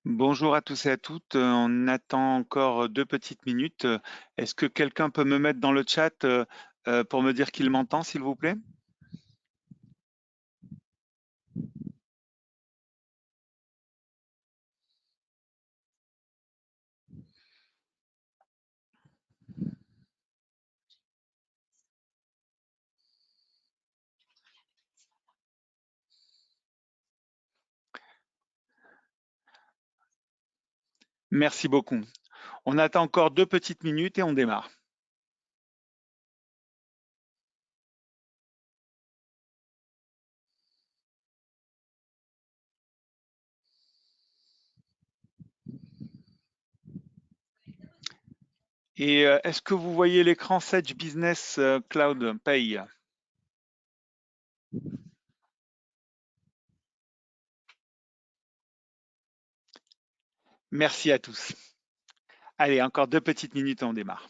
Bonjour à tous et à toutes. On attend encore 2 petites minutes. Est-ce que quelqu'un peut me mettre dans le chat, pour me dire qu'il m'entend, s'il vous plaît? Merci beaucoup. On attend encore 2 petites minutes et on démarre. Et est-ce que vous voyez l'écran Sage Business Cloud Pay? Merci à tous. Allez, encore 2 petites minutes et on démarre.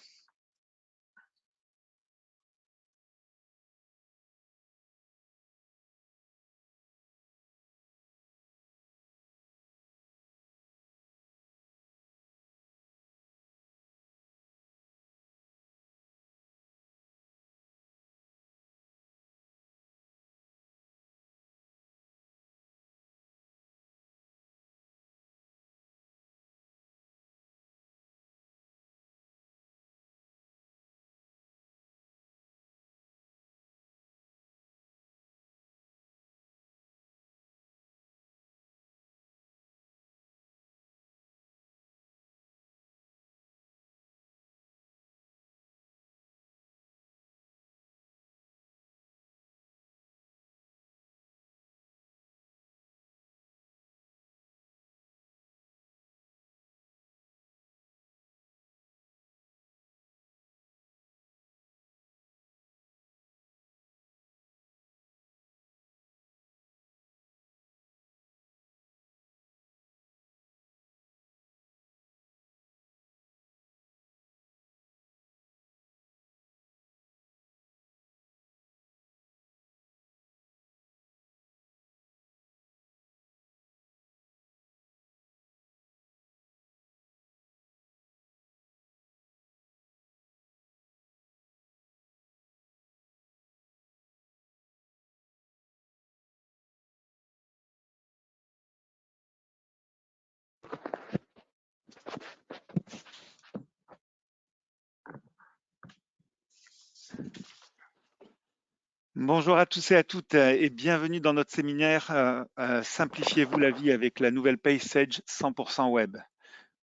Bonjour à tous et à toutes et bienvenue dans notre séminaire Simplifiez-vous la vie avec la nouvelle Pay Sage 100% web.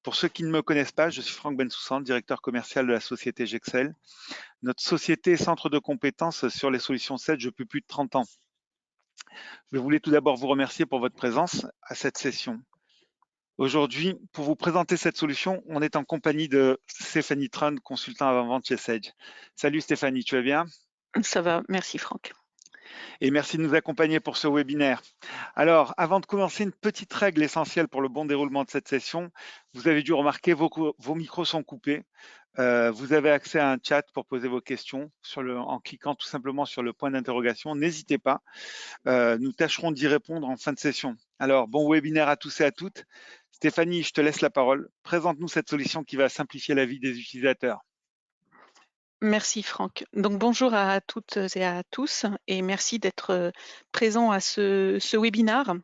Pour ceux qui ne me connaissent pas, je suis Franck Bensoussan, directeur commercial de la société Gexcel. Notre société est centre de compétences sur les solutions Sage depuis plus de 30 ans. Je voulais tout d'abord vous remercier pour votre présence à cette session. Aujourd'hui, pour vous présenter cette solution, on est en compagnie de Stéphanie Trun, consultant avant-vente chez Sage. Salut Stéphanie, tu vas bien? Ça va, merci Franck. Et merci de nous accompagner pour ce webinaire. Alors, avant de commencer, une petite règle essentielle pour le bon déroulement de cette session. Vous avez dû remarquer, vos micros sont coupés. Vous avez accès à un chat pour poser vos questions en cliquant tout simplement sur le point d'interrogation. N'hésitez pas, nous tâcherons d'y répondre en fin de session. Alors, bon webinaire à tous et à toutes. Stéphanie, je te laisse la parole. Présente-nous cette solution qui va simplifier la vie des utilisateurs. Merci Franck. Donc bonjour à toutes et à tous et merci d'être présent à ce webinaire.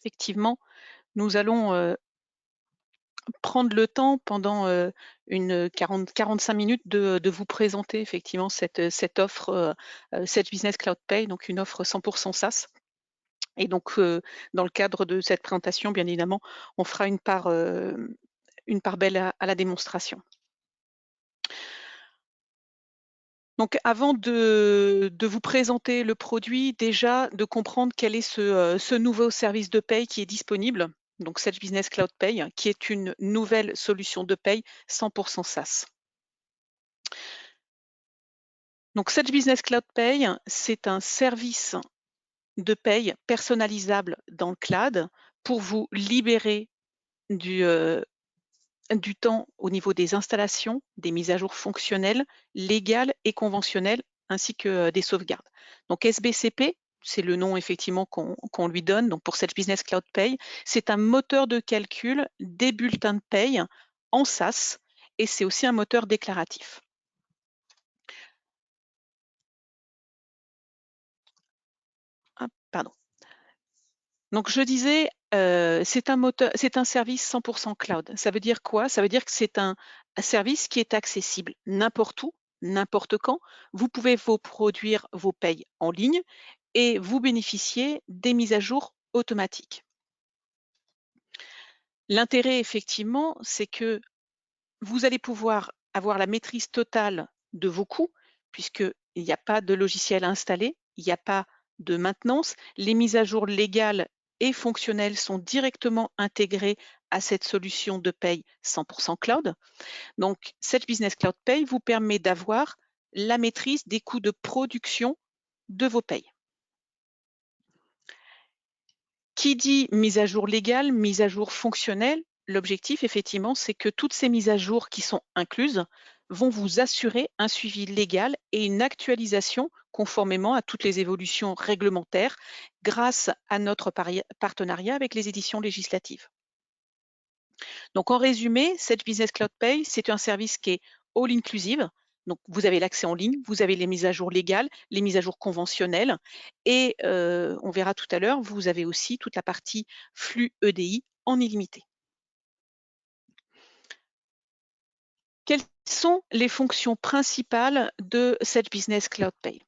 Effectivement, nous allons prendre le temps pendant une 45 minutes de vous présenter effectivement cette offre Sage Business Cloud Pay, donc une offre 100% SaaS. Et donc dans le cadre de cette présentation, bien évidemment, on fera une part belle à la démonstration. Donc avant de vous présenter le produit, déjà de comprendre quel est ce nouveau service de paye qui est disponible, donc Sage Business Cloud Pay, qui est une nouvelle solution de paye 100% SaaS. Donc Sage Business Cloud Pay, c'est un service de paye personnalisable dans le cloud pour vous libérer du temps au niveau des installations, des mises à jour fonctionnelles, légales et conventionnelles, ainsi que des sauvegardes. Donc SBCP, c'est le nom effectivement qu'on lui donne, donc pour Sage Business Cloud Pay. C'est un moteur de calcul des bulletins de paye en SaaS et c'est aussi un moteur déclaratif. Ah, pardon. Donc je disais, c'est un service 100% cloud. Ça veut dire quoi? Ça veut dire que c'est un service qui est accessible n'importe où, n'importe quand. Vous pouvez vous produire vos payes en ligne et vous bénéficiez des mises à jour automatiques. L'intérêt effectivement, c'est que vous allez pouvoir avoir la maîtrise totale de vos coûts, puisqu'il n'y a pas de logiciel à installer, il n'y a pas de maintenance. Les mises à jour légales et fonctionnelles sont directement intégrées à cette solution de paye 100% cloud. Donc, Sage Business Cloud Pay vous permet d'avoir la maîtrise des coûts de production de vos payes. Qui dit mise à jour légale, mise à jour fonctionnelle, l'objectif effectivement, c'est que toutes ces mises à jour qui sont incluses vont vous assurer un suivi légal et une actualisation conformément à toutes les évolutions réglementaires grâce à notre partenariat avec les éditions législatives. Donc en résumé, Sage Business Cloud Pay, c'est un service qui est all inclusive. Donc vous avez l'accès en ligne, vous avez les mises à jour légales, les mises à jour conventionnelles et on verra tout à l'heure, vous avez aussi toute la partie flux EDI en illimité. Quelles sont les fonctions principales de Sage Business Cloud Pay?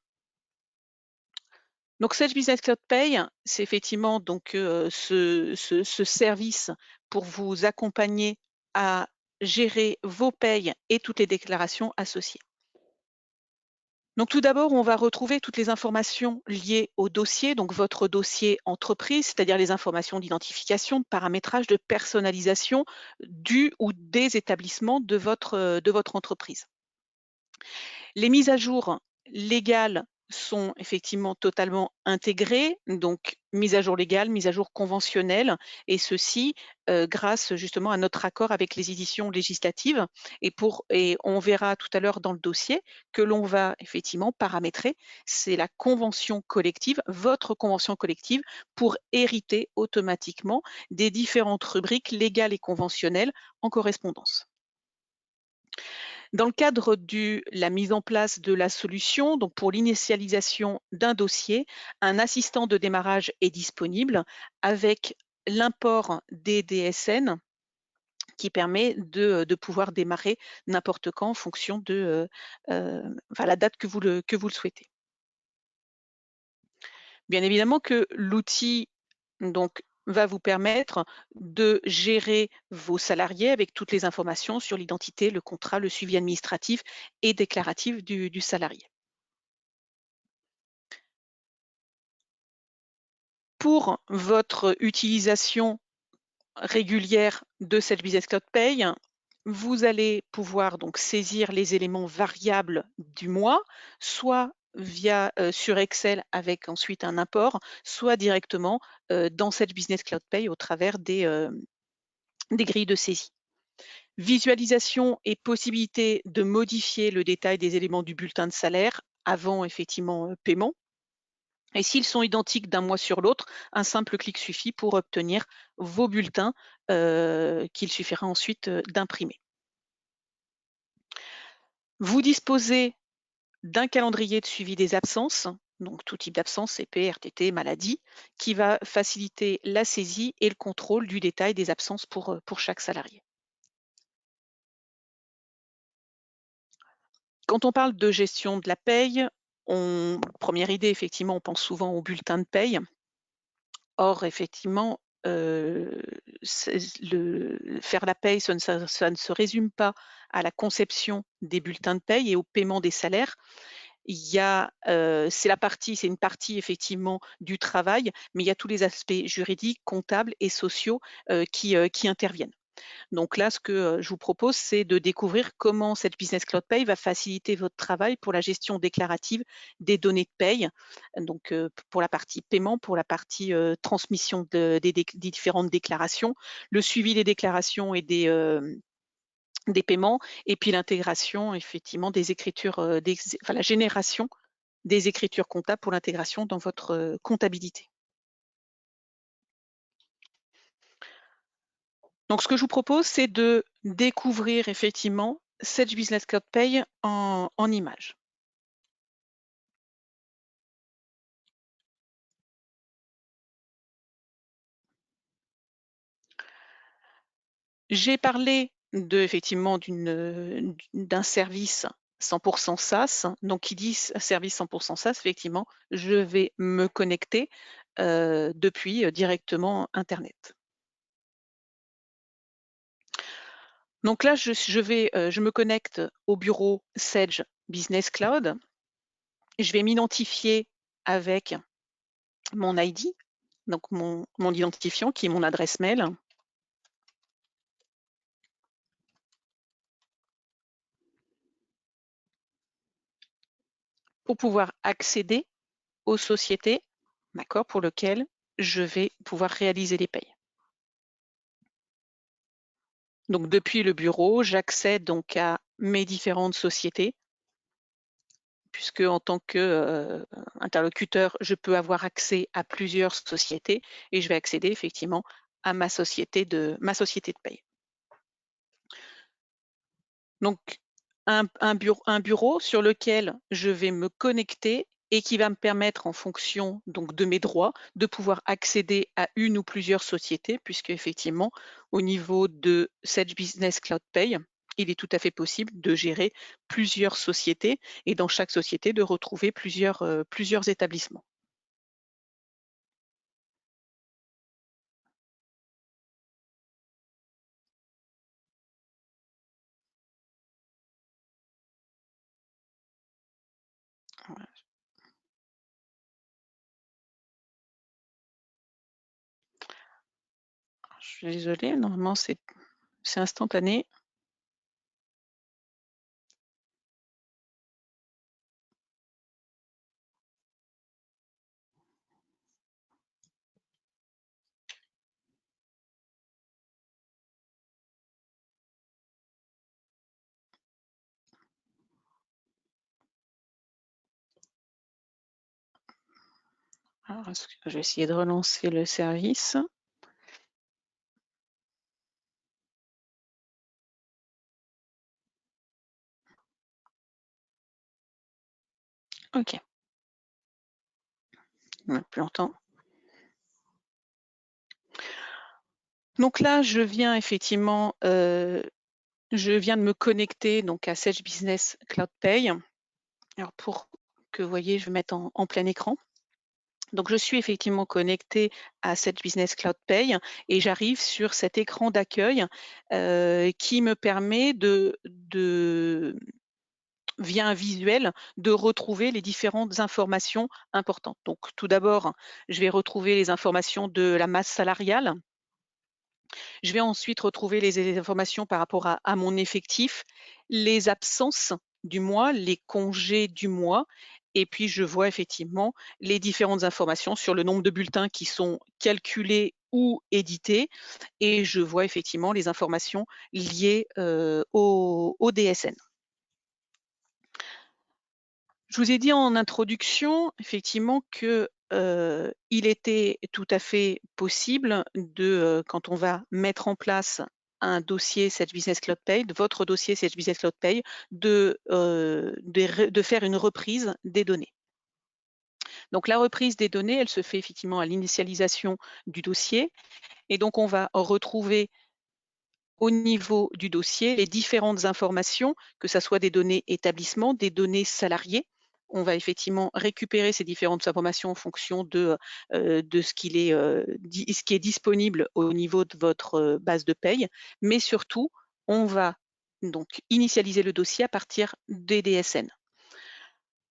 Donc Sage Business Cloud Pay, c'est effectivement donc ce service pour vous accompagner à gérer vos payes et toutes les déclarations associées. Donc tout d'abord, on va retrouver toutes les informations liées au dossier, donc votre dossier entreprise, c'est-à-dire les informations d'identification, de paramétrage, de personnalisation du ou des établissements de votre entreprise. Les mises à jour légales sont effectivement totalement intégrées, donc mise à jour légale, mise à jour conventionnelle, et ceci grâce justement à notre accord avec les éditions législatives. Et on verra tout à l'heure dans le dossier que l'on va effectivement paramétrer, c'est la convention collective, votre convention collective, pour hériter automatiquement des différentes rubriques légales et conventionnelles en correspondance. Dans le cadre de la mise en place de la solution, donc pour l'initialisation d'un dossier, un assistant de démarrage est disponible avec l'import des DSN qui permet de pouvoir démarrer n'importe quand en fonction de la date que vous le souhaitez. Bien évidemment que l'outil donc va vous permettre de gérer vos salariés avec toutes les informations sur l'identité, le contrat, le suivi administratif et déclaratif du salarié. Pour votre utilisation régulière de cette Business Cloud Pay, vous allez pouvoir donc saisir les éléments variables du mois, soit via sur Excel avec ensuite un import, soit directement dans cette Business Cloud Pay au travers des grilles de saisie. Visualisation et possibilité de modifier le détail des éléments du bulletin de salaire avant effectivement paiement. Et s'ils sont identiques d'un mois sur l'autre, un simple clic suffit pour obtenir vos bulletins qu'il suffira ensuite d'imprimer. Vous disposez d'un calendrier de suivi des absences, donc tout type d'absence, CP, RTT, maladie, qui va faciliter la saisie et le contrôle du détail des absences pour chaque salarié. Quand on parle de gestion de la paye, première idée, effectivement, on pense souvent au bulletin de paye. Or, effectivement, faire la paye, ça ne se résume pas à la conception des bulletins de paye et au paiement des salaires. Il y a, c'est une partie effectivement du travail, mais il y a tous les aspects juridiques, comptables et sociaux qui interviennent. Donc là, ce que je vous propose, c'est de découvrir comment cette Business Cloud Pay va faciliter votre travail pour la gestion déclarative des données de paye. Donc pour la partie paiement, pour la partie transmission des différentes déclarations, le suivi des déclarations et des paiements, et puis l'intégration effectivement des écritures, la génération des écritures comptables pour l'intégration dans votre comptabilité. Donc, ce que je vous propose, c'est de découvrir effectivement Sage Business Cloud Pay en images. J'ai parlé effectivement d'un service 100% SaaS. Donc, qui dit service 100% SaaS, effectivement, je vais me connecter depuis directement Internet. Donc là, je me connecte au bureau Sage Business Cloud. Je vais m'identifier avec mon ID, donc mon identifiant qui est mon adresse mail. Pour pouvoir accéder aux sociétés, d'accord, pour lesquelles je vais pouvoir réaliser les payes. Donc depuis le bureau, j'accède donc à mes différentes sociétés, puisque en tant qu'interlocuteur, je peux avoir accès à plusieurs sociétés et je vais accéder effectivement à ma société de paye. Donc un bureau sur lequel je vais me connecter et qui va me permettre, en fonction donc de mes droits, de pouvoir accéder à une ou plusieurs sociétés, puisque effectivement, au niveau de Sage Business Cloud Pay, il est tout à fait possible de gérer plusieurs sociétés et dans chaque société de retrouver plusieurs établissements. Voilà. Je suis désolée, normalement c'est instantané. Alors, je vais essayer de relancer le service. OK. Plus longtemps. Donc là, je viens effectivement, je viens de me connecter donc à Sage Business Cloud Pay. Alors pour que vous voyez, je vais mettre en plein écran. Donc je suis effectivement connectée à Sage Business Cloud Pay et j'arrive sur cet écran d'accueil qui me permet via un visuel, de retrouver les différentes informations importantes. Donc tout d'abord, je vais retrouver les informations de la masse salariale. Je vais ensuite retrouver les informations par rapport à mon effectif, les absences du mois, les congés du mois, et puis je vois effectivement les différentes informations sur le nombre de bulletins qui sont calculés ou édités, et je vois effectivement les informations liées au DSN. Je vous ai dit en introduction, effectivement, que il était tout à fait possible quand on va mettre en place un dossier Sage Business Cloud Pay, votre dossier Sage Business Cloud Pay, de faire une reprise des données. Donc la reprise des données, elle se fait effectivement à l'initialisation du dossier. Et donc on va retrouver au niveau du dossier les différentes informations, que ce soit des données établissements, des données salariés. On va effectivement récupérer ces différentes informations en fonction de ce qui est disponible au niveau de votre base de paye, mais surtout, on va donc initialiser le dossier à partir des DSN.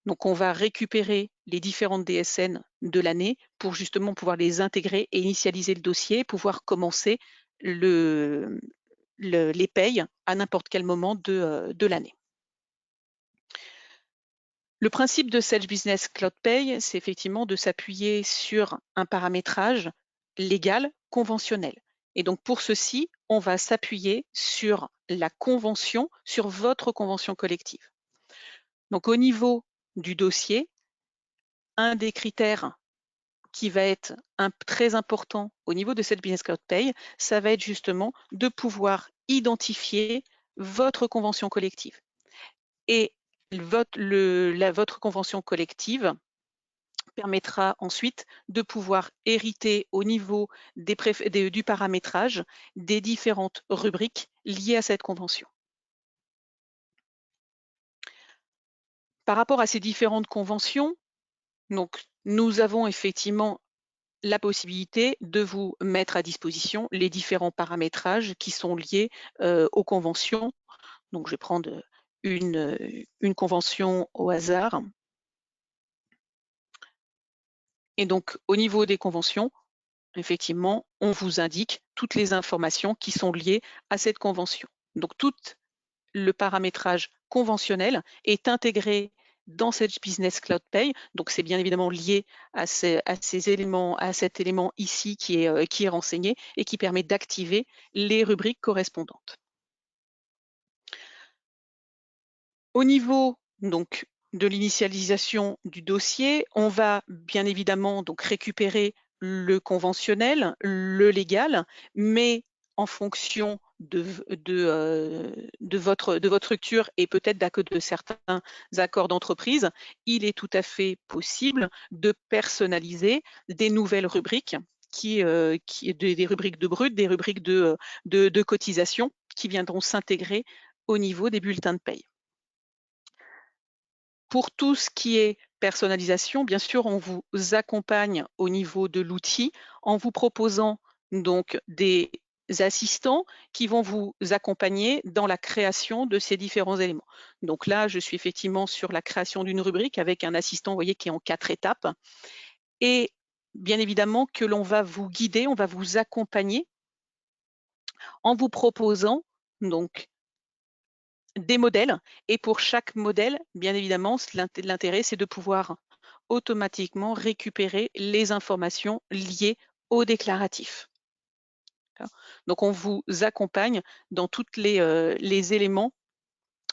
Donc, on va récupérer les différentes DSN de l'année pour justement pouvoir les intégrer et initialiser le dossier, pouvoir commencer les payes à n'importe quel moment de l'année. Le principe de Sage Business Cloud Pay, c'est effectivement de s'appuyer sur un paramétrage légal conventionnel. Et donc pour ceci, on va s'appuyer sur la convention, sur votre convention collective. Donc au niveau du dossier, un des critères qui va être très important au niveau de cette Business Cloud Pay, ça va être justement de pouvoir identifier votre convention collective. Et votre convention collective permettra ensuite de pouvoir hériter au niveau du paramétrage des différentes rubriques liées à cette convention. Par rapport à ces différentes conventions, donc, nous avons effectivement la possibilité de vous mettre à disposition les différents paramétrages qui sont liés aux conventions. Donc, je vais prendre une convention au hasard. Et donc, au niveau des conventions, effectivement, on vous indique toutes les informations qui sont liées à cette convention. Donc, tout le paramétrage conventionnel est intégré dans cette Business Cloud Pay. Donc, c'est bien évidemment lié à ces éléments, à cet élément ici qui est renseigné et qui permet d'activer les rubriques correspondantes. Au niveau donc de l'initialisation du dossier, on va bien évidemment donc récupérer le conventionnel, le légal, mais en fonction de votre structure et peut-être de certains accords d'entreprise, il est tout à fait possible de personnaliser des nouvelles rubriques des rubriques de brut, des rubriques de cotisation qui viendront s'intégrer au niveau des bulletins de paye. Pour tout ce qui est personnalisation, bien sûr, on vous accompagne au niveau de l'outil en vous proposant donc des assistants qui vont vous accompagner dans la création de ces différents éléments. Donc là, je suis effectivement sur la création d'une rubrique avec un assistant, vous voyez, qui est en 4 étapes. Et bien évidemment que l'on va vous guider, on va vous accompagner en vous proposant donc des modèles. Et pour chaque modèle, bien évidemment, l'intérêt, c'est de pouvoir automatiquement récupérer les informations liées au déclaratif. Donc, on vous accompagne dans tous les éléments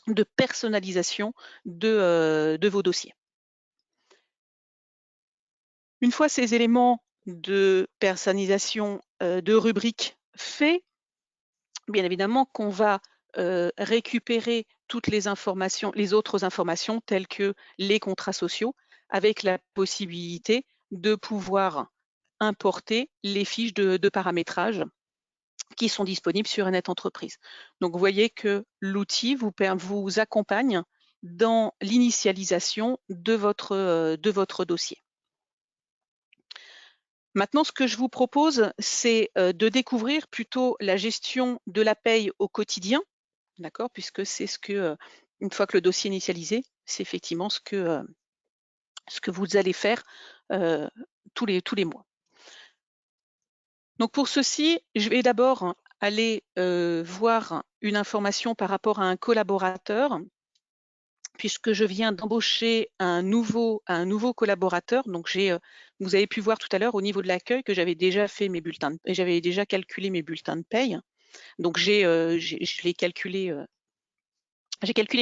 de personnalisation de vos dossiers. Une fois ces éléments de personnalisation de rubriques faits, bien évidemment qu'on va récupérer toutes les informations, les autres informations telles que les contrats sociaux, avec la possibilité de pouvoir importer les fiches de paramétrage qui sont disponibles sur Net Entreprise. Donc, vous voyez que l'outil vous accompagne dans l'initialisation de votre dossier. Maintenant, ce que je vous propose, c'est de découvrir plutôt la gestion de la paye au quotidien, d'accord, puisque c'est ce que, une fois que le dossier est initialisé, c'est effectivement ce que vous allez faire tous les mois. Donc pour ceci, je vais d'abord aller voir une information par rapport à un collaborateur, puisque je viens d'embaucher un nouveau collaborateur. Donc vous avez pu voir tout à l'heure au niveau de l'accueil que j'avais déjà fait mes bulletins, j'avais déjà calculé mes bulletins de paye. Donc j'ai calculé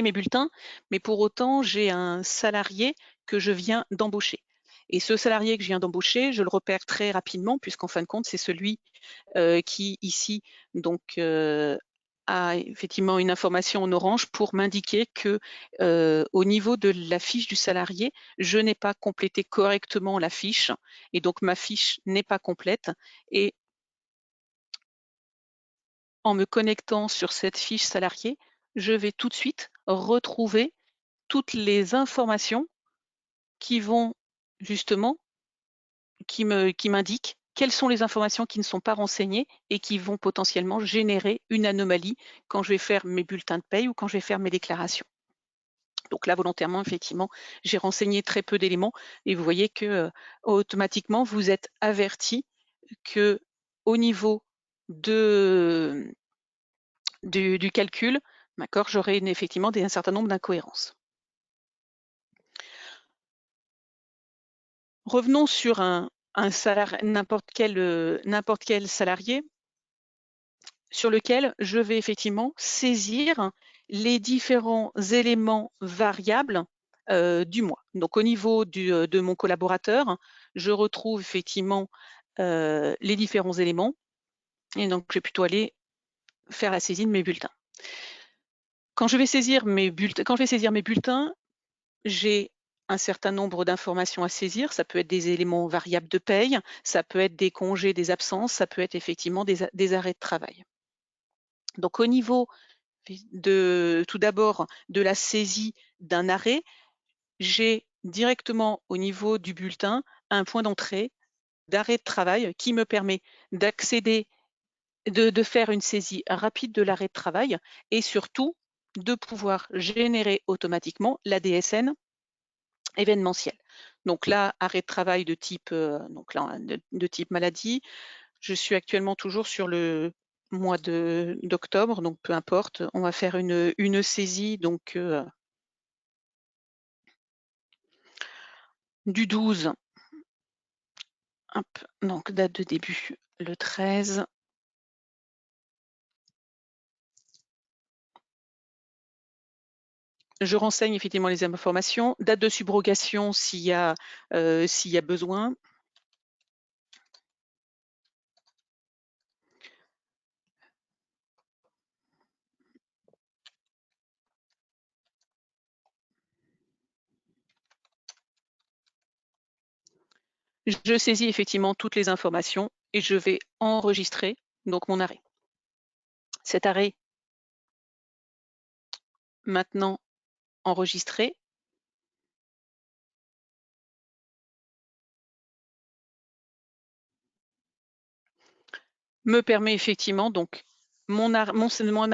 mes bulletins, mais pour autant j'ai un salarié que je viens d'embaucher. Et ce salarié que je viens d'embaucher, je le repère très rapidement, puisqu'en fin de compte, c'est celui qui ici donc a effectivement une information en orange pour m'indiquer que au niveau de la fiche du salarié, je n'ai pas complété correctement la fiche et donc ma fiche n'est pas complète. Et en me connectant sur cette fiche salarié, je vais tout de suite retrouver toutes les informations qui vont justement, qui m'indiquent quelles sont les informations qui ne sont pas renseignées et qui vont potentiellement générer une anomalie quand je vais faire mes bulletins de paye ou quand je vais faire mes déclarations. Donc là, volontairement, effectivement, j'ai renseigné très peu d'éléments et vous voyez que automatiquement, vous êtes averti que au niveau du calcul, d'accord, j'aurai effectivement un certain nombre d'incohérences. Revenons sur n'importe quel salarié sur lequel je vais effectivement saisir les différents éléments variables du mois. Donc au niveau de mon collaborateur, je retrouve effectivement les différents éléments et donc je vais plutôt aller faire la saisie de mes bulletins. Quand je vais saisir mes bulletins, j'ai un certain nombre d'informations à saisir. Ça peut être des éléments variables de paye, ça peut être des congés, des absences, ça peut être effectivement des arrêts de travail. Donc au niveau tout d'abord de la saisie d'un arrêt, j'ai directement au niveau du bulletin un point d'entrée d'arrêt de travail qui me permet d'accéder, de faire une saisie rapide de l'arrêt de travail et surtout de pouvoir générer automatiquement la DSN événementielle. Donc là, arrêt de travail de type, de type maladie. Je suis actuellement toujours sur le mois d'octobre, donc peu importe. On va faire une saisie donc du 12. Hop, donc date de début le 13. Je renseigne effectivement les informations, date de subrogation s'il y a besoin. Je saisis effectivement toutes les informations et je vais enregistrer donc mon arrêt. Cet arrêt maintenant enregistré me permet effectivement donc ma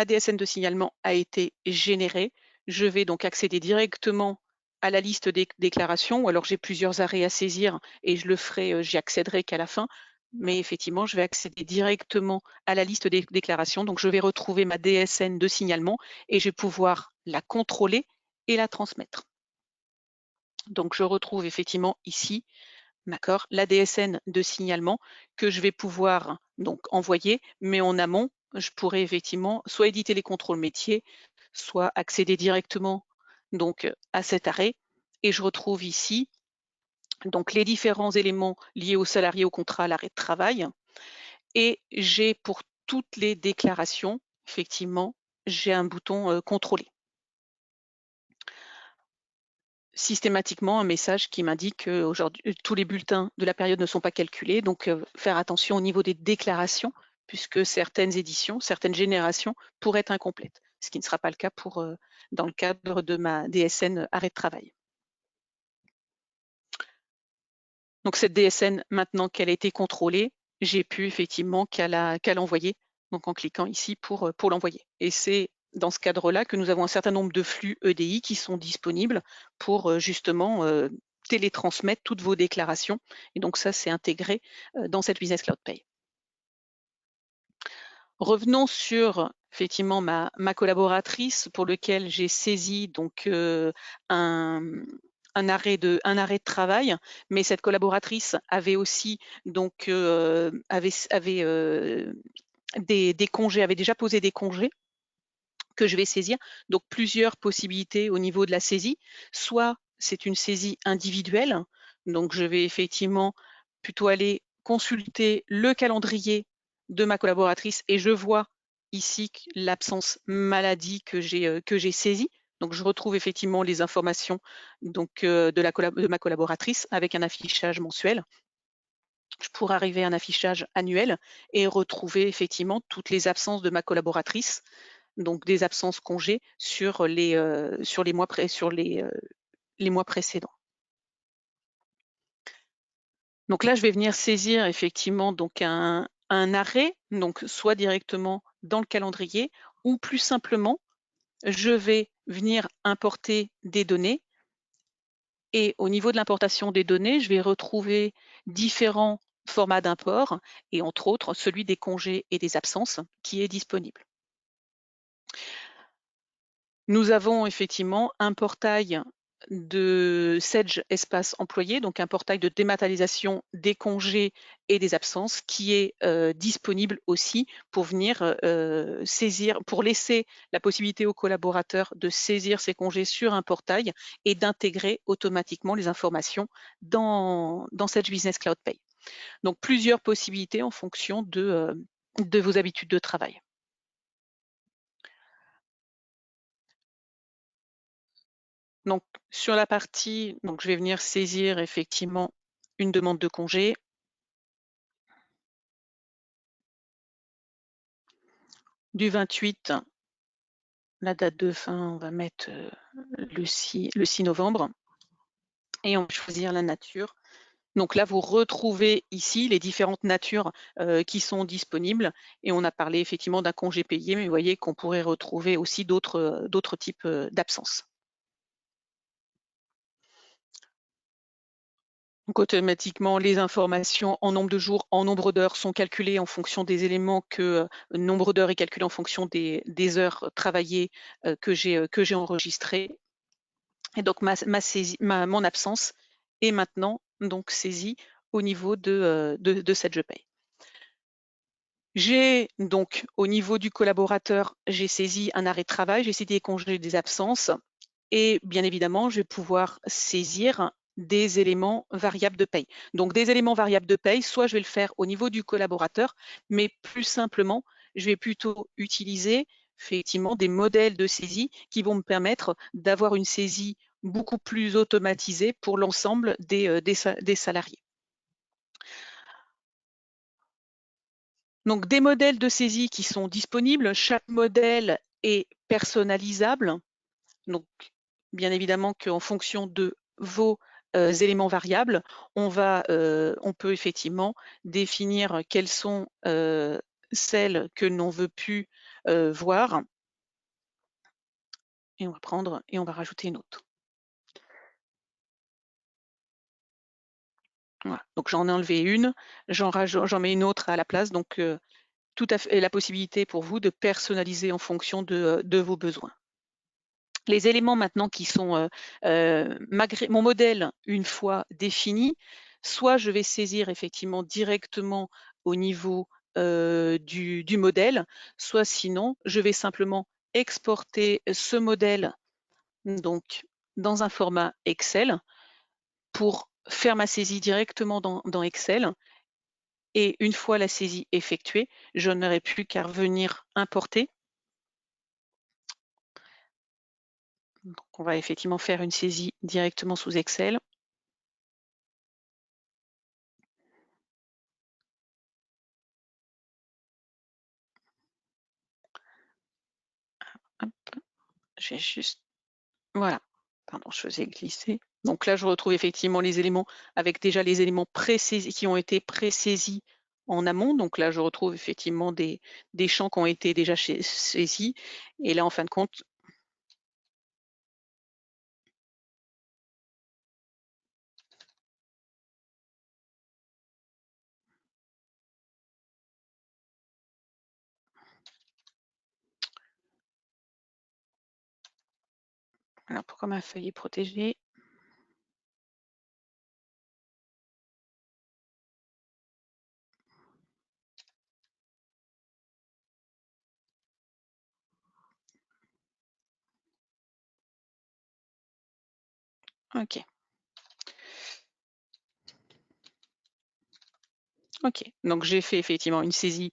DSN de signalement a été générée. Je vais donc accéder directement à la liste des déclarations, ou alors j'ai plusieurs arrêts à saisir et je le ferai, j'y accéderai qu'à la fin. Mais effectivement, je vais accéder directement à la liste des déclarations. Donc, je vais retrouver ma DSN de signalement et je vais pouvoir la contrôler et la transmettre. Donc, je retrouve effectivement ici, d'accord, la DSN de signalement que je vais pouvoir donc envoyer, mais en amont, je pourrais effectivement soit éditer les contrôles métiers, soit accéder directement donc à cet arrêt. Et je retrouve ici donc les différents éléments liés au salarié, au contrat, à l'arrêt de travail. Et j'ai pour toutes les déclarations, effectivement, j'ai un bouton contrôler. Systématiquement un message qui m'indique que aujourd'hui tous les bulletins de la période ne sont pas calculés, donc faire attention au niveau des déclarations, puisque certaines éditions, certaines générations pourraient être incomplètes, ce qui ne sera pas le cas dans le cadre de ma DSN arrêt de travail. Donc cette DSN, maintenant qu'elle a été contrôlée, j'ai pu effectivement qu'à l'envoyer, donc en cliquant ici pour l'envoyer. Et c'est dans ce cadre-là que nous avons un certain nombre de flux EDI qui sont disponibles pour justement télétransmettre toutes vos déclarations. Et donc ça, c'est intégré dans cette Business Cloud Pay. Revenons sur effectivement ma collaboratrice pour lequel j'ai saisi donc un arrêt de travail, mais cette collaboratrice avait aussi donc des congés, avait déjà posé des congés que je vais saisir. Donc plusieurs possibilités au niveau de la saisie. Soit c'est une saisie individuelle, donc je vais effectivement plutôt aller consulter le calendrier de ma collaboratrice et je vois ici l'absence maladie que j'ai saisie. Donc je retrouve effectivement les informations donc, de ma collaboratrice avec un affichage mensuel. Je pourrais arriver à un affichage annuel et retrouver effectivement toutes les absences de ma collaboratrice, donc des absences congés sur les mois précédents. Donc là, je vais venir saisir effectivement donc un arrêt, donc soit directement dans le calendrier ou plus simplement, je vais venir importer des données et au niveau de l'importation des données, je vais retrouver différents formats d'import et entre autres celui des congés et des absences qui est disponible. Nous avons effectivement un portail de Sage Espace Employé, donc un portail de dématérialisation des congés et des absences qui est disponible aussi pour venir saisir, pour laisser la possibilité aux collaborateurs de saisir ces congés sur un portail et d'intégrer automatiquement les informations dans Sage Business Cloud Pay. Donc plusieurs possibilités en fonction de vos habitudes de travail. Donc, sur la partie, donc je vais venir saisir effectivement une demande de congé. Du 28, la date de fin, on va mettre le 6 novembre. Et on va choisir la nature. Donc là, vous retrouvez ici les différentes natures qui sont disponibles. Et on a parlé effectivement d'un congé payé, mais vous voyez qu'on pourrait retrouver aussi d'autres types d'absences. Donc automatiquement, les informations en nombre de jours, en nombre d'heures sont calculées en fonction des éléments que nombre d'heures est calculé en fonction des heures travaillées que j'ai enregistrées. Et donc mon absence est maintenant donc saisie au niveau de SagePay. J'ai donc au niveau du collaborateur, j'ai saisi un arrêt de travail, j'ai saisi des congés, des absences, et bien évidemment, je vais pouvoir saisir des éléments variables de paye. Donc des éléments variables de paye, soit je vais le faire au niveau du collaborateur, mais plus simplement, je vais plutôt utiliser effectivement des modèles de saisie qui vont me permettre d'avoir une saisie beaucoup plus automatisée pour l'ensemble des salariés. Donc des modèles de saisie qui sont disponibles, chaque modèle est personnalisable. Donc bien évidemment qu'en fonction de vos éléments variables, on peut effectivement définir quelles sont celles que l'on veut plus voir. Et on va prendre et on va rajouter une autre. Voilà. Donc j'en ai enlevé une, j'en mets une autre à la place. Donc tout à fait la possibilité pour vous de personnaliser en fonction de vos besoins. Les éléments maintenant qui sont mon modèle une fois défini, soit je vais saisir effectivement directement au niveau du modèle, soit sinon je vais simplement exporter ce modèle donc dans un format Excel pour faire ma saisie directement dans Excel. Et une fois la saisie effectuée, je n'aurai plus qu'à revenir importer. Donc on va effectivement faire une saisie directement sous Excel. Hop, j'ai juste, voilà, pardon, je faisais glisser. Donc là, je retrouve effectivement les éléments avec déjà les éléments pré-saisis qui ont été pré-saisis en amont. Donc là, je retrouve effectivement des champs qui ont été déjà saisis. Et là, en fin de compte, alors pourquoi ma feuille est protégée? Ok. Ok, donc j'ai fait effectivement une saisie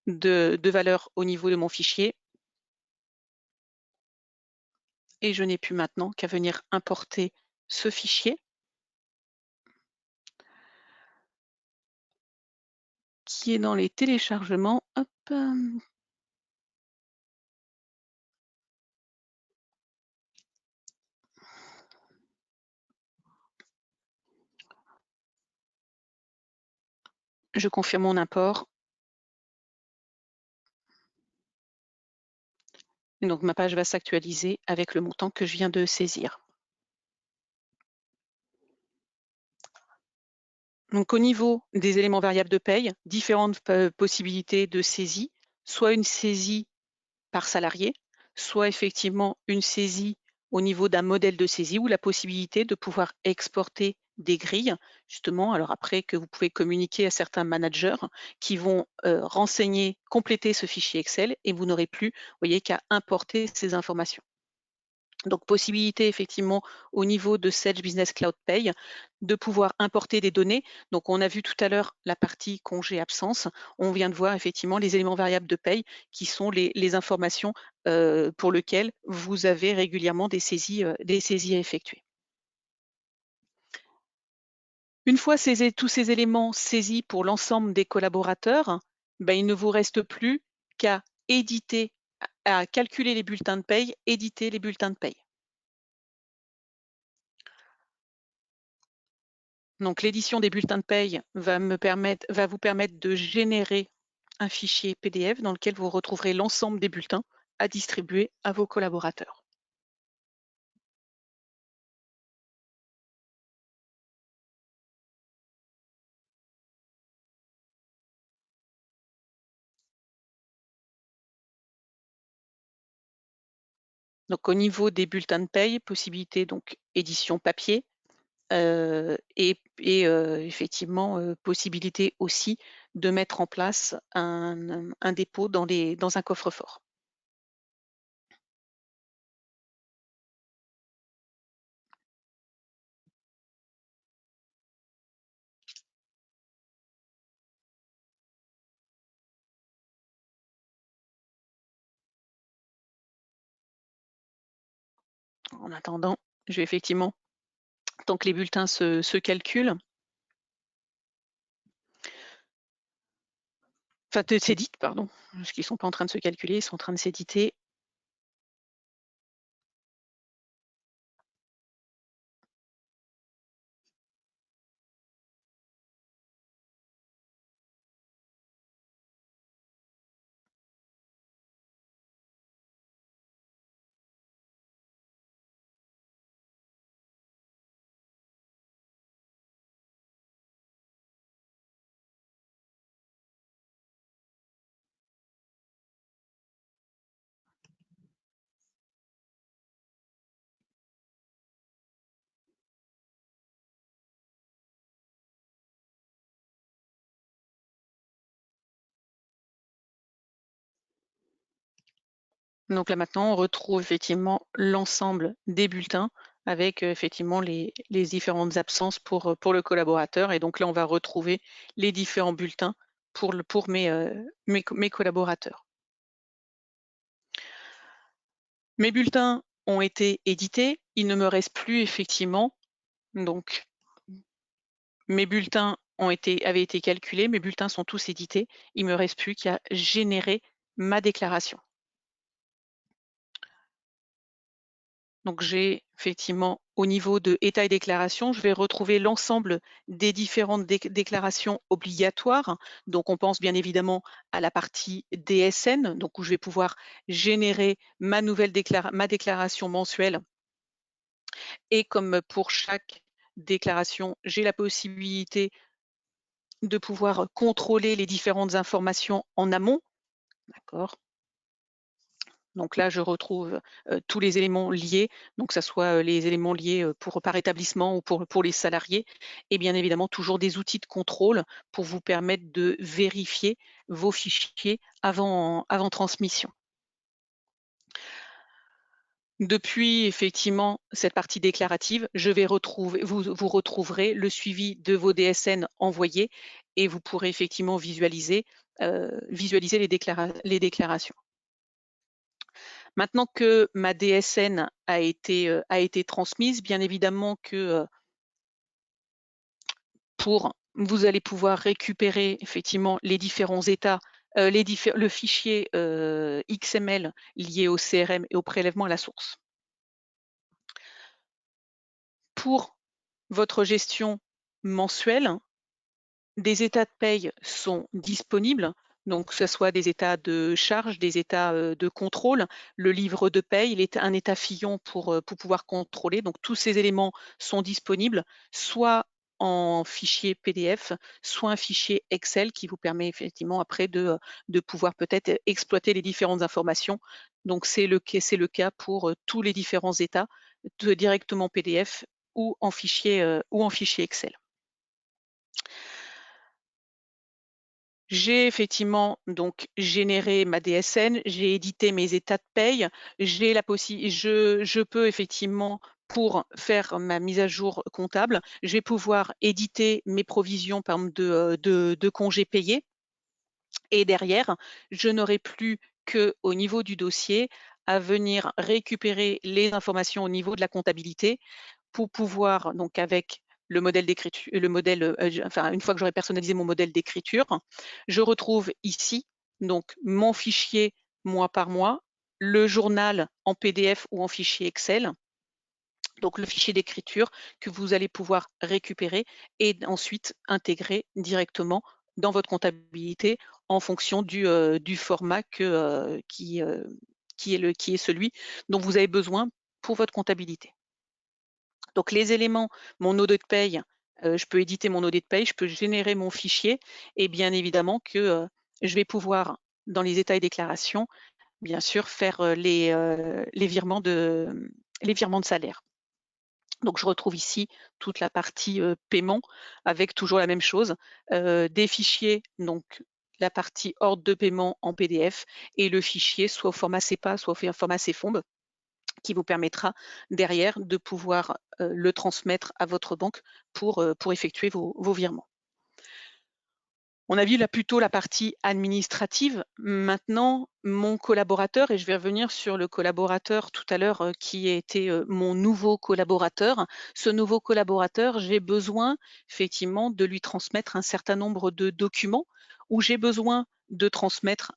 de valeur au niveau de mon fichier. Et je n'ai plus maintenant qu'à venir importer ce fichier qui est dans les téléchargements. Hop. Je confirme mon import. Et donc ma page va s'actualiser avec le montant que je viens de saisir. Donc au niveau des éléments variables de paye, différentes possibilités de saisie, soit une saisie par salarié, soit effectivement une saisie au niveau d'un modèle de saisie ou la possibilité de pouvoir exporter des grilles, justement, alors après que vous pouvez communiquer à certains managers qui vont renseigner, compléter ce fichier Excel et vous n'aurez plus, vous voyez, qu'à importer ces informations. Donc, possibilité effectivement au niveau de Sage Business Cloud Pay de pouvoir importer des données. Donc, on a vu tout à l'heure la partie congé-absence. On vient de voir effectivement les éléments variables de paye qui sont les informations pour lesquelles vous avez régulièrement des saisies à effectuer. Une fois tous ces éléments saisis pour l'ensemble des collaborateurs, ben, il ne vous reste plus qu'à éditer, à calculer les bulletins de paye, éditer les bulletins de paye. Donc l'édition des bulletins de paye va vous permettre de générer un fichier PDF dans lequel vous retrouverez l'ensemble des bulletins à distribuer à vos collaborateurs. Donc au niveau des bulletins de paye, possibilité donc édition papier et effectivement possibilité aussi de mettre en place un dépôt dans un coffre-fort. En attendant, je vais effectivement, tant que les bulletins se calculent, enfin s'éditent, pardon, parce qu'ils ne sont pas en train de se calculer, ils sont en train de s'éditer. Donc là maintenant, on retrouve effectivement l'ensemble des bulletins avec effectivement les différentes absences pour le collaborateur. Et donc là, on va retrouver les différents bulletins pour mes collaborateurs. Mes bulletins ont été édités. Il ne me reste plus effectivement, donc mes bulletins avaient été calculés, mes bulletins sont tous édités. Il ne me reste plus qu'à générer ma déclaration. Donc j'ai effectivement au niveau de état et déclaration, je vais retrouver l'ensemble des différentes déclarations obligatoires. Donc on pense bien évidemment à la partie DSN, donc où je vais pouvoir générer ma déclaration mensuelle. Et comme pour chaque déclaration, j'ai la possibilité de pouvoir contrôler les différentes informations en amont. D'accord. Donc là, je retrouve tous les éléments liés, donc que ce soit les éléments liés par établissement ou pour les salariés, et bien évidemment toujours des outils de contrôle pour vous permettre de vérifier vos fichiers avant transmission. Depuis effectivement cette partie déclarative, vous retrouverez le suivi de vos DSN envoyés et vous pourrez effectivement visualiser les déclarations. Maintenant que ma DSN a été transmise, bien évidemment que vous allez pouvoir récupérer effectivement les différents états, le fichier XML lié au CRM et au prélèvement à la source. Pour votre gestion mensuelle, des états de paye sont disponibles, donc que ce soit des états de charge, des états de contrôle, le livre de paye, un état Fillon pour pouvoir contrôler. Donc tous ces éléments sont disponibles, soit en fichier PDF, soit un fichier Excel qui vous permet effectivement après de pouvoir peut-être exploiter les différentes informations. Donc c'est le cas pour tous les différents états, directement PDF ou en fichier Excel. J'ai effectivement donc généré ma DSN, j'ai édité mes états de paye, je peux effectivement, pour faire ma mise à jour comptable, je vais pouvoir éditer mes provisions par exemple de congés payés, et derrière, je n'aurai plus qu'au niveau du dossier à venir récupérer les informations au niveau de la comptabilité pour pouvoir, donc avec le modèle d'écriture, enfin une fois que j'aurai personnalisé mon modèle d'écriture, je retrouve ici donc mon fichier mois par mois, le journal en PDF ou en fichier Excel, donc le fichier d'écriture que vous allez pouvoir récupérer et ensuite intégrer directement dans votre comptabilité en fonction du format qui est celui dont vous avez besoin pour votre comptabilité. Donc les éléments, mon audit de paye, je peux éditer mon audit de paye, je peux générer mon fichier et bien évidemment que je vais pouvoir, dans les états et déclarations, bien sûr, faire les virements de salaire. Donc je retrouve ici toute la partie paiement avec toujours la même chose, des fichiers, donc la partie ordre de paiement en PDF et le fichier soit au format CEPA, soit au format CFOMB, qui vous permettra derrière de pouvoir le transmettre à votre banque pour effectuer vos virements. On a vu là plutôt la partie administrative. Maintenant, mon collaborateur, et je vais revenir sur le collaborateur tout à l'heure qui a été mon nouveau collaborateur. Ce nouveau collaborateur, j'ai besoin effectivement de lui transmettre un certain nombre de documents où j'ai besoin de transmettre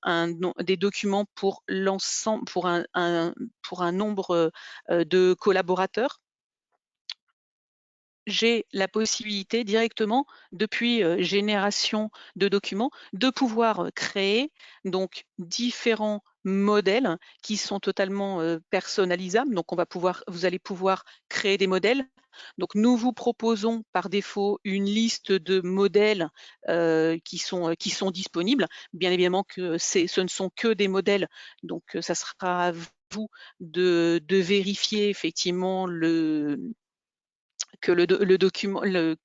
des documents pour l'ensemble, pour un nombre de collaborateurs. J'ai la possibilité directement, depuis génération de documents, de pouvoir créer donc différents modèles qui sont totalement personnalisables. Donc vous allez pouvoir créer des modèles. Donc nous vous proposons par défaut une liste de modèles qui sont disponibles. Bien évidemment que ce ne sont que des modèles, donc ça sera à vous de vérifier effectivement que le document,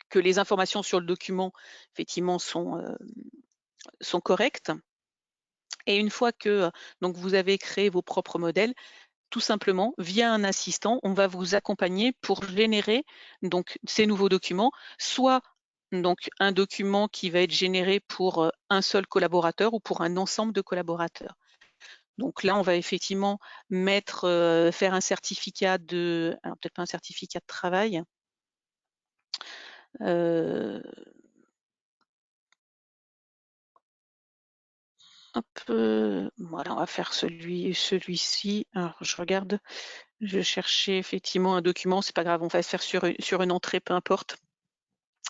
que les informations sur le document effectivement sont correctes. Et une fois que donc vous avez créé vos propres modèles, tout simplement via un assistant, on va vous accompagner pour générer donc ces nouveaux documents, soit donc un document qui va être généré pour un seul collaborateur ou pour un ensemble de collaborateurs. Donc là, on va effectivement faire un certificat alors peut-être pas un certificat de travail, voilà, on va faire celui-ci. Alors, je regarde, je cherchais effectivement un document, c'est pas grave, on va faire sur une entrée, peu importe.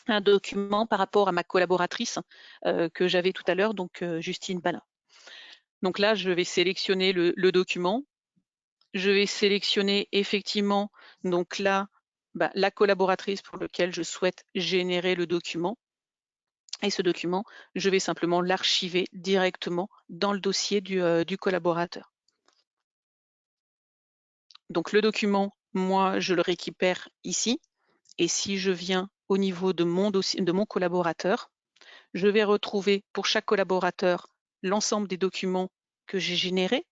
Un document par rapport à ma collaboratrice que j'avais tout à l'heure, donc Justine Balin. Donc là, je vais sélectionner le document. Je vais sélectionner effectivement, donc là, la collaboratrice pour laquelle je souhaite générer le document. Et ce document, je vais simplement l'archiver directement dans le dossier du collaborateur. Donc le document, moi, je le récupère ici. Et si je viens au niveau de mon dossier, de mon collaborateur, je vais retrouver pour chaque collaborateur l'ensemble des documents que j'ai générés.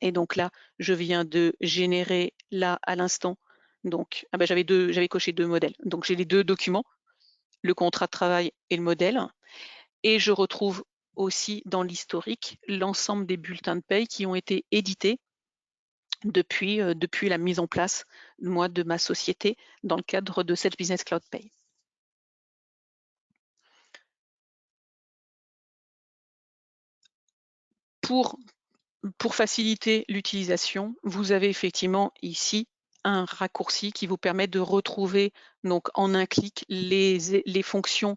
Et donc là, je viens de générer là à l'instant. Donc, j'avais coché 2 modèles. Donc j'ai les 2 documents, le contrat de travail et le modèle. Et je retrouve aussi dans l'historique l'ensemble des bulletins de paye qui ont été édités depuis la mise en place, moi, de ma société dans le cadre de Sage Business Cloud Pay. Pour faciliter l'utilisation, vous avez effectivement ici un raccourci qui vous permet de retrouver donc en un clic les fonctions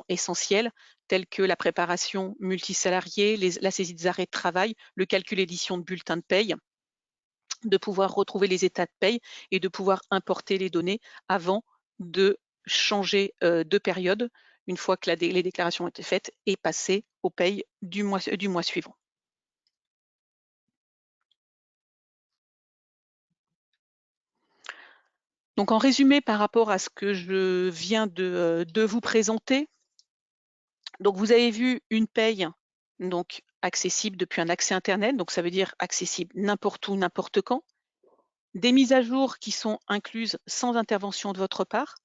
essentielles telles que la préparation multisalariée, la saisie des arrêts de travail, le calcul édition de bulletin de paye. de pouvoir retrouver les états de paye et de pouvoir importer les données avant de changer de période, une fois que les déclarations ont été faites, et passer aux payes du mois suivant. Donc en résumé, par rapport à ce que je viens de vous présenter, donc vous avez vu une paye donc accessible depuis un accès internet, donc ça veut dire accessible n'importe où, n'importe quand. Des mises à jour qui sont incluses sans intervention de votre part.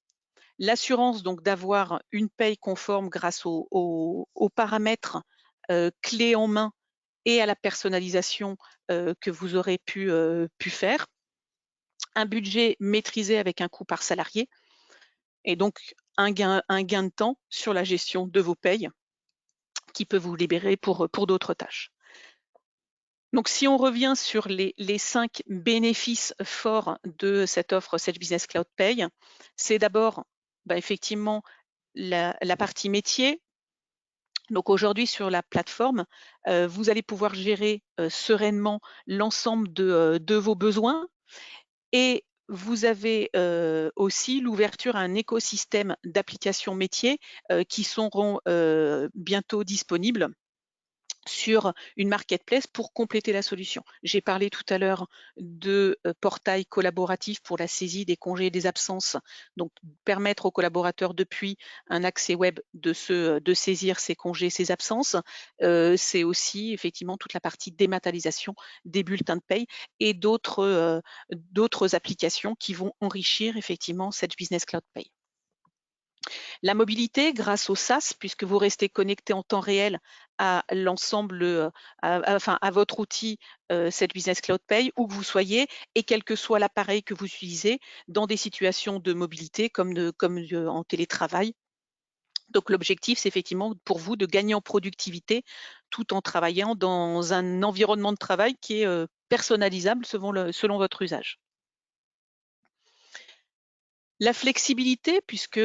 L'assurance donc d'avoir une paye conforme grâce aux paramètres clés en main et à la personnalisation que vous aurez pu faire. Un budget maîtrisé avec un coût par salarié et donc un gain de temps sur la gestion de vos payes qui peut vous libérer pour d'autres tâches. Donc, si on revient sur les 5 bénéfices forts de cette offre Sage Business Cloud Pay, c'est d'abord effectivement la partie métier. Donc aujourd'hui sur la plateforme, vous allez pouvoir gérer sereinement l'ensemble de vos besoins et vous avez aussi l'ouverture à un écosystème d'applications métiers qui seront bientôt disponibles sur une marketplace pour compléter la solution. J'ai parlé tout à l'heure de portail collaboratif pour la saisie des congés et des absences, donc permettre aux collaborateurs depuis un accès web de saisir ces congés, ces absences. C'est aussi effectivement toute la partie dématérialisation des bulletins de paye et d'autres applications qui vont enrichir effectivement cette Business Cloud Pay. La mobilité grâce au SaaS, puisque vous restez connecté en temps réel à l'ensemble, à votre outil, cette Business Cloud Pay, où que vous soyez et quel que soit l'appareil que vous utilisez dans des situations de mobilité comme en télétravail. Donc l'objectif, c'est effectivement pour vous de gagner en productivité tout en travaillant dans un environnement de travail qui est personnalisable selon votre usage. La flexibilité puisque,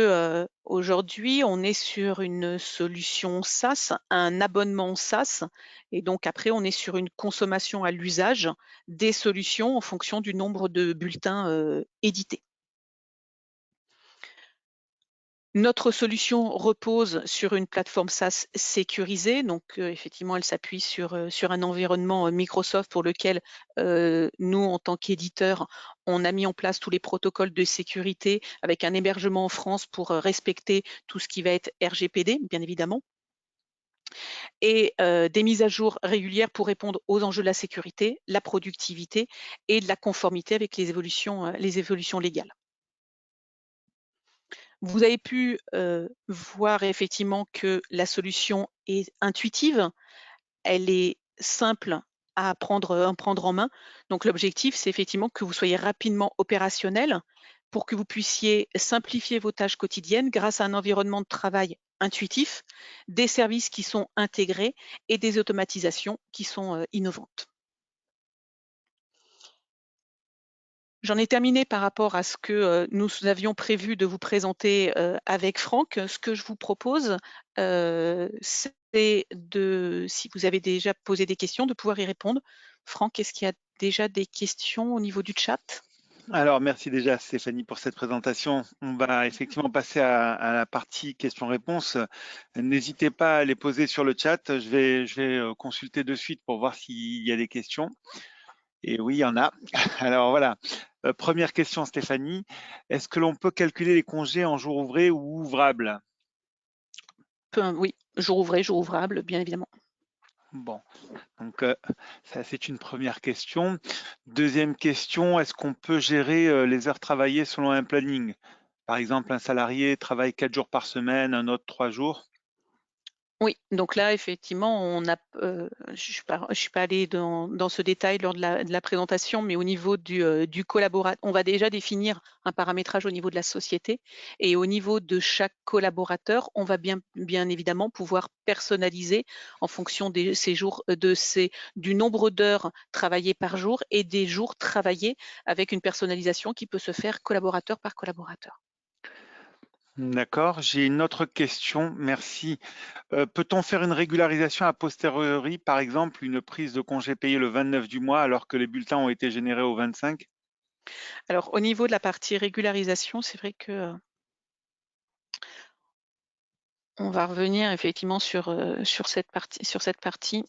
aujourd'hui on est sur une solution SaaS, un abonnement SaaS et donc après on est sur une consommation à l'usage des solutions en fonction du nombre de bulletins, édités. Notre solution repose sur une plateforme SaaS sécurisée, donc effectivement elle s'appuie sur un environnement Microsoft pour lequel nous en tant qu'éditeurs, on a mis en place tous les protocoles de sécurité avec un hébergement en France pour respecter tout ce qui va être RGPD, bien évidemment, et des mises à jour régulières pour répondre aux enjeux de la sécurité, la productivité et de la conformité avec les évolutions légales. Vous avez pu voir effectivement que la solution est intuitive, elle est simple à prendre en main. Donc l'objectif, c'est effectivement que vous soyez rapidement opérationnel pour que vous puissiez simplifier vos tâches quotidiennes grâce à un environnement de travail intuitif, des services qui sont intégrés et des automatisations qui sont innovantes. J'en ai terminé par rapport à ce que nous avions prévu de vous présenter avec Franck. Ce que je vous propose, c'est si vous avez déjà posé des questions, de pouvoir y répondre. Franck, est-ce qu'il y a déjà des questions au niveau du chat? Alors, merci déjà Stéphanie pour cette présentation. On va effectivement passer à la partie questions-réponses. N'hésitez pas à les poser sur le chat. Je vais consulter de suite pour voir s'il y a des questions. Et oui, il y en a. Alors voilà, première question Stéphanie. Est-ce que l'on peut calculer les congés en jours ouvrés ou ouvrables? Oui, jour ouvré, jour ouvrable, bien évidemment. Bon, donc ça c'est une première question. Deuxième question, est-ce qu'on peut gérer les heures travaillées selon un planning? Par exemple, un salarié travaille 4 jours par semaine, un autre 3 jours. Oui, donc là, effectivement, je suis pas allée dans ce détail lors de la présentation, mais au niveau du collaborateur, on va déjà définir un paramétrage au niveau de la société et au niveau de chaque collaborateur, on va bien évidemment pouvoir personnaliser en fonction ces jours, du nombre d'heures travaillées par jour et des jours travaillés avec une personnalisation qui peut se faire collaborateur par collaborateur. D'accord. J'ai une autre question, merci. Peut-on faire une régularisation a posteriori, par exemple une prise de congé payé le 29 du mois alors que les bulletins ont été générés au 25? Alors au niveau de la partie régularisation, c'est vrai que, on va revenir effectivement sur cette partie.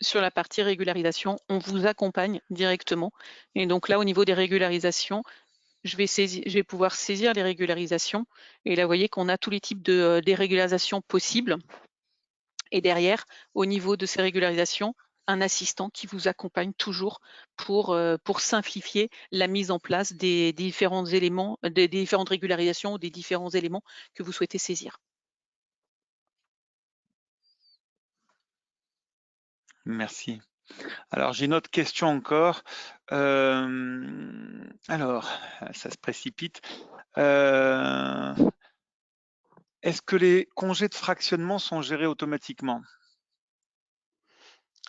Sur la partie régularisation, on vous accompagne directement et donc là, au niveau des régularisations, je vais pouvoir saisir les régularisations et là, vous voyez qu'on a tous les types de, dérégularisations possibles et derrière, au niveau de ces régularisations, un assistant qui vous accompagne toujours pour simplifier la mise en place des différents éléments, des différentes régularisations ou des différents éléments que vous souhaitez saisir. Merci. Alors, j'ai une autre question encore. Alors, ça se précipite. Est-ce que les congés de fractionnement sont gérés automatiquement?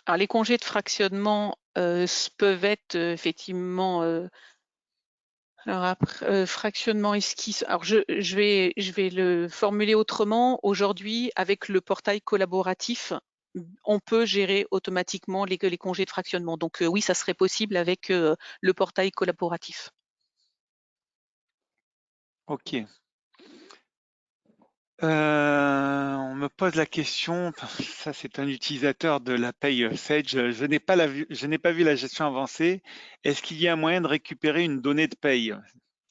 Alors les congés de fractionnement, peuvent être, effectivement, alors après, fractionnement esquisse. Alors je vais le formuler autrement. Aujourd'hui, avec le portail collaboratif, on peut gérer automatiquement les congés de fractionnement. Donc, oui, ça serait possible avec, le portail collaboratif. OK. On me pose la question, ça c'est un utilisateur de la paye Sage, je n'ai pas vu la gestion avancée. Est-ce qu'il y a un moyen de récupérer une donnée de paye?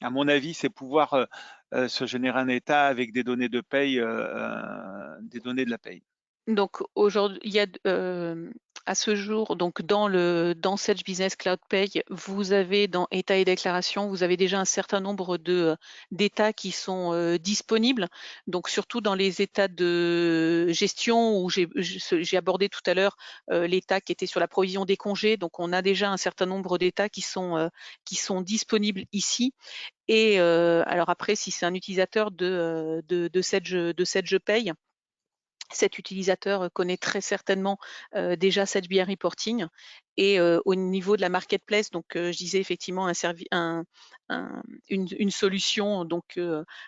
À mon avis, c'est pouvoir se générer un état avec des données de paye, des données de la paye. Donc aujourd'hui, il y a à ce jour, donc dans Sage Business Cloud Pay, vous avez dans état et déclaration, vous avez déjà un certain nombre d'états qui sont disponibles. Donc surtout dans les états de gestion où j'ai abordé tout à l'heure l'état qui était sur la provision des congés. Donc on a déjà un certain nombre d'états qui sont disponibles ici. Et alors après, si c'est un utilisateur de Sage Pay, cet utilisateur connaît très certainement déjà Sage BI Reporting et au niveau de la marketplace, donc je disais effectivement une solution donc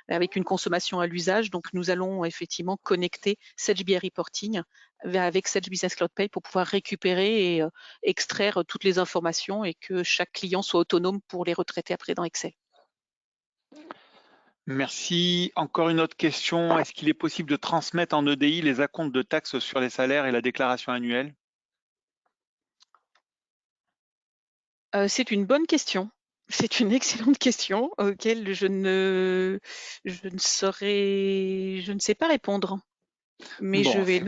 avec une consommation à l'usage. Donc nous allons effectivement connecter Sage BI Reporting avec Sage Business Cloud Pay pour pouvoir récupérer et extraire toutes les informations et que chaque client soit autonome pour les retraiter après dans Excel. Merci. Encore une autre question. Est-ce qu'il est possible de transmettre en EDI les acomptes de taxes sur les salaires et la déclaration annuelle? C'est une bonne question. C'est une excellente question auquel je ne sais pas répondre. Mais je Bon, vais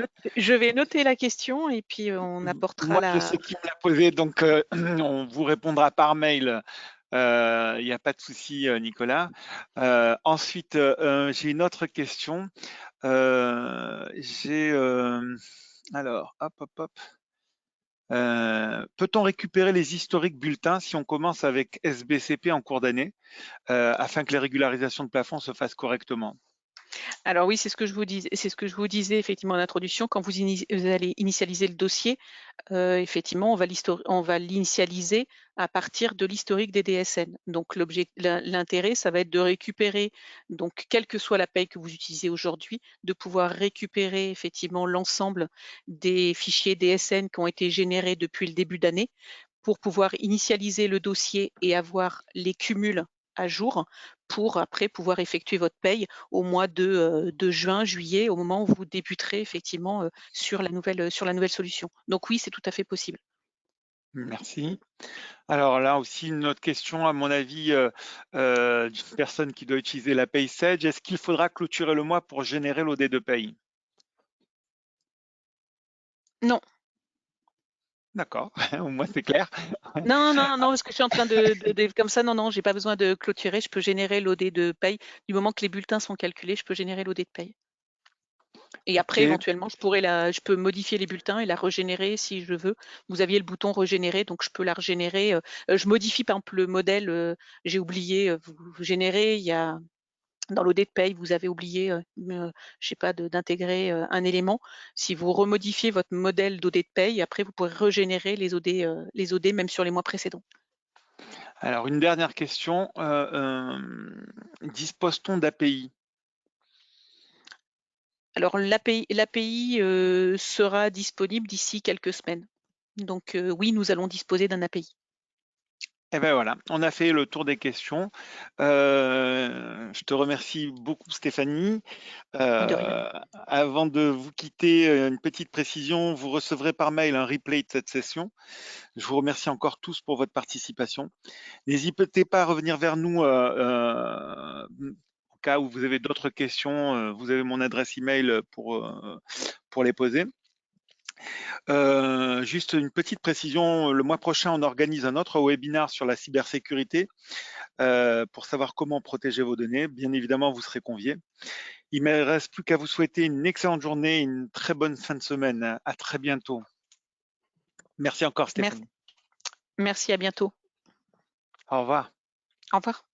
noter la question et puis on apportera moi je la. sais qui me l'a posé, donc on vous répondra par mail. Il n'y a pas de souci, Nicolas. Ensuite, j'ai une autre question. Alors, hop, hop, hop. Peut-on récupérer les historiques bulletins si on commence avec SBCP en cours d'année, afin que les régularisations de plafond se fassent correctement? Alors oui, c'est ce que je vous disais effectivement en introduction. Quand vous allez initialiser le dossier, effectivement, on va l'initialiser à partir de l'historique des DSN. Donc l'intérêt, ça va être de récupérer, donc quelle que soit la paye que vous utilisez aujourd'hui, de pouvoir récupérer effectivement l'ensemble des fichiers DSN qui ont été générés depuis le début d'année pour pouvoir initialiser le dossier et avoir les cumuls à jour pour après pouvoir effectuer votre paye au mois de juin, juillet, au moment où vous débuterez effectivement sur la nouvelle solution. Donc oui, c'est tout à fait possible. Merci. Alors là aussi, une autre question, à mon avis, d'une personne qui doit utiliser la paye Sage. Est-ce qu'il faudra clôturer le mois pour générer l'OD de paye? Non, D'accord, au moins c'est clair. non, parce que je suis en train comme ça, non, j'ai pas besoin de clôturer, je peux générer l'OD de paye. Du moment que les bulletins sont calculés, je peux générer l'OD de paye. Et après, OK. éventuellement, je peux modifier les bulletins et la régénérer si je veux. Vous aviez le bouton régénérer, donc je peux la régénérer. Je modifie par exemple le modèle, j'ai oublié, vous générez, il y a dans l'OD de paye, vous avez oublié, je sais pas, d'intégrer un élément. Si vous remodifiez votre modèle d'OD de paye, après vous pourrez régénérer les OD même sur les mois précédents. Alors, une dernière question. Dispose-t-on d'API? Alors l'API sera disponible d'ici quelques semaines. Donc oui, nous allons disposer d'un API. Eh ben voilà, on a fait le tour des questions. Je te remercie beaucoup, Stéphanie. De rien. Avant de vous quitter, une petite précision, vous recevrez par mail un replay de cette session. Je vous remercie encore tous pour votre participation. N'hésitez pas à revenir vers nous au cas où vous avez d'autres questions. Vous avez mon adresse email pour les poser. Juste une petite précision, le mois prochain, on organise un autre webinaire sur la cybersécurité pour savoir comment protéger vos données. Bien évidemment, vous serez conviés. Il ne me reste plus qu'à vous souhaiter une excellente journée, une très bonne fin de semaine. À très bientôt. Merci encore, Merci, Stéphanie. merci, à bientôt. Au revoir. Au revoir.